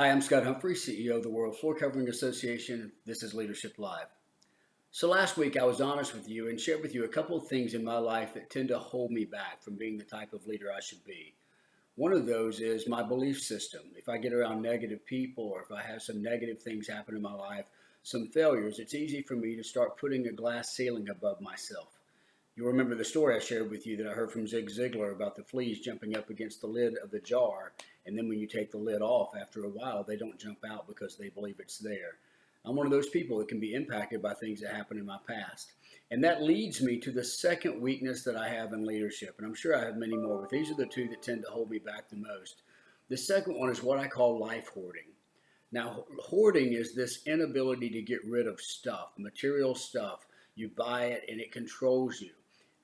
Hi, I'm Scott Humphrey, CEO of the World Floor Covering Association. This is Leadership Live. So last week I was honest with you and shared with you a couple of things in my life that tend to hold me back from being the type of leader I should be. One of those is my belief system. If I get around negative people or if I have some negative things happen in my life, some failures, it's easy for me to start putting a glass ceiling above myself. You'll remember the story I shared with you that I heard from Zig Ziglar about the fleas jumping up against the lid of the jar, and then when you take the lid off, after a while, they don't jump out because they believe it's there. I'm one of those people that can be impacted by things that happened in my past. And that leads me to the second weakness that I have in leadership, and I'm sure I have many more, but these are the two that tend to hold me back the most. The second one is what I call life hoarding. Now, hoarding is this inability to get rid of stuff, material stuff. You buy it and it controls you.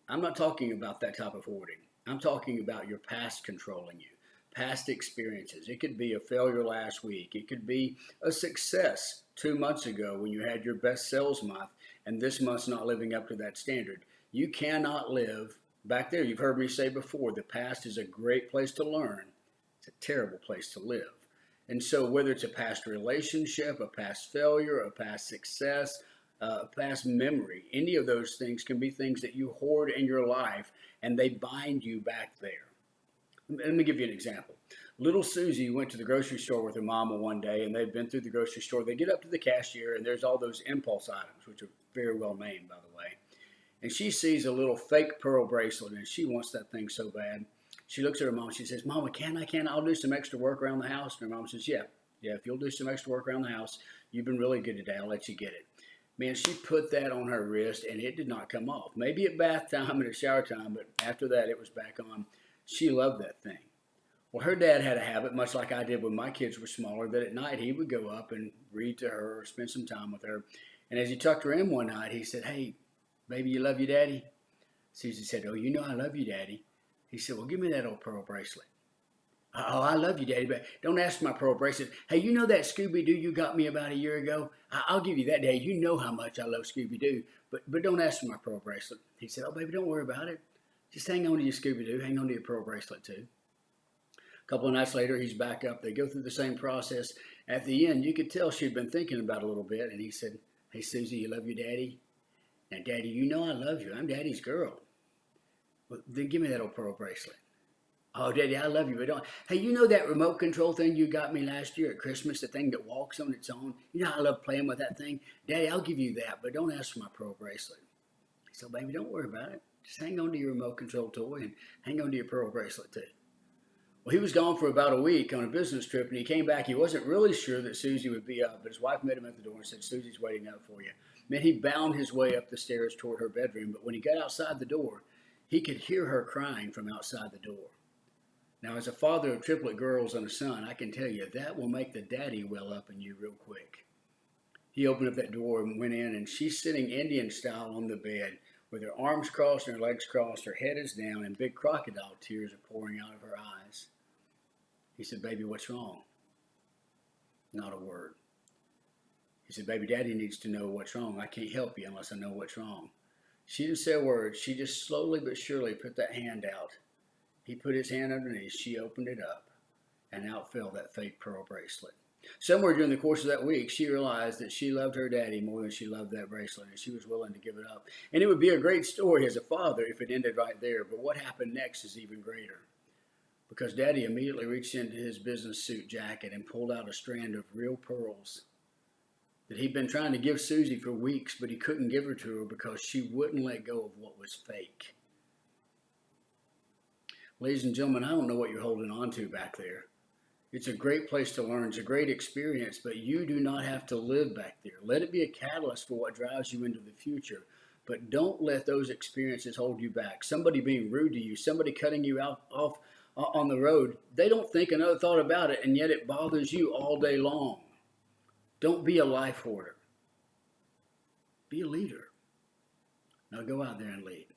I'm not talking about that type of hoarding. I'm talking about your past controlling you, past experiences. It could be a failure last week. It could be a success 2 months ago when you had your best sales month, and this month's not living up to that standard. You cannot live back there. You've heard me say before, the past is a great place to learn. It's a terrible place to live. And so whether it's a past relationship, a past failure, a past success, past memory, any of those things can be things that you hoard in your life and they bind you back there. Let me give you an example. Little Susie went to the grocery store with her mama one day, and they've been through the grocery store. They get up to the cashier and there's all those impulse items, which are very well named, by the way. And she sees a little fake pearl bracelet and she wants that thing so bad. She looks at her mom. She says, "Mama, I'll do some extra work around the house." And her mom says, yeah, if you'll do some extra work around the house, you've been really good today. I'll let you get it. Man, she put that on her wrist and it did not come off. Maybe at bath time and at shower time, but after that it was back on. She loved that thing. Well, her dad had a habit, much like I did when my kids were smaller, that at night he would go up and read to her or spend some time with her. And as he tucked her in one night, he said, "Hey, baby, you love your daddy?" Susie said, "Oh, you know I love you, Daddy." He said, "Well, give me that old pearl bracelet." "Oh, I love you, Daddy, but don't ask for my pearl bracelet." "Hey, you know that Scooby-Doo you got me about a year ago? I'll give you that, Daddy. You know how much I love Scooby-Doo, but don't ask for my pearl bracelet." He said, "Oh, baby, don't worry about it. Just hang on to your Scooby-Doo. Hang on to your pearl bracelet, too." A couple of nights later, he's back up. They go through the same process. At the end, you could tell she'd been thinking about it a little bit, and he said, "Hey, Susie, you love your Daddy?" "Now, Daddy, you know I love you. I'm Daddy's girl." "Well, then give me that old pearl bracelet." "Oh, Daddy, I love you, but don't. Hey, you know that remote control thing you got me last year at Christmas, the thing that walks on its own? You know I love playing with that thing? Daddy, I'll give you that, but don't ask for my pearl bracelet." So, baby, don't worry about it. Just hang on to your remote control toy and hang on to your pearl bracelet, too. Well, he was gone for about a week on a business trip, and he came back. He wasn't really sure that Susie would be up, but his wife met him at the door and said, "Susie's waiting up for you." Man, he bound his way up the stairs toward her bedroom, but when he got outside the door, he could hear her crying from outside the door. Now, as a father of triplet girls and a son, I can tell you that will make the daddy well up in you real quick. He opened up that door and went in, and she's sitting Indian style on the bed with her arms crossed and her legs crossed. Her head is down, and big crocodile tears are pouring out of her eyes. He said, "Baby, what's wrong?" Not a word. He said, "Baby, Daddy needs to know what's wrong. I can't help you unless I know what's wrong." She didn't say a word. She just slowly but surely put that hand out. He put his hand underneath. She opened it up, and out fell that fake pearl bracelet. Somewhere during the course of that week, she realized that she loved her daddy more than she loved that bracelet, and she was willing to give it up. And it would be a great story as a father if it ended right there, but what happened next is even greater. Because Daddy immediately reached into his business suit jacket and pulled out a strand of real pearls that he'd been trying to give Susie for weeks, but he couldn't give her to her because she wouldn't let go of what was fake. Ladies and gentlemen, I don't know what you're holding on to back there. It's a great place to learn. It's a great experience, but you do not have to live back there. Let it be a catalyst for what drives you into the future, but don't let those experiences hold you back. Somebody being rude to you, somebody cutting you off on the road, they don't think another thought about it, and yet it bothers you all day long. Don't be a life hoarder. Be a leader. Now go out there and lead.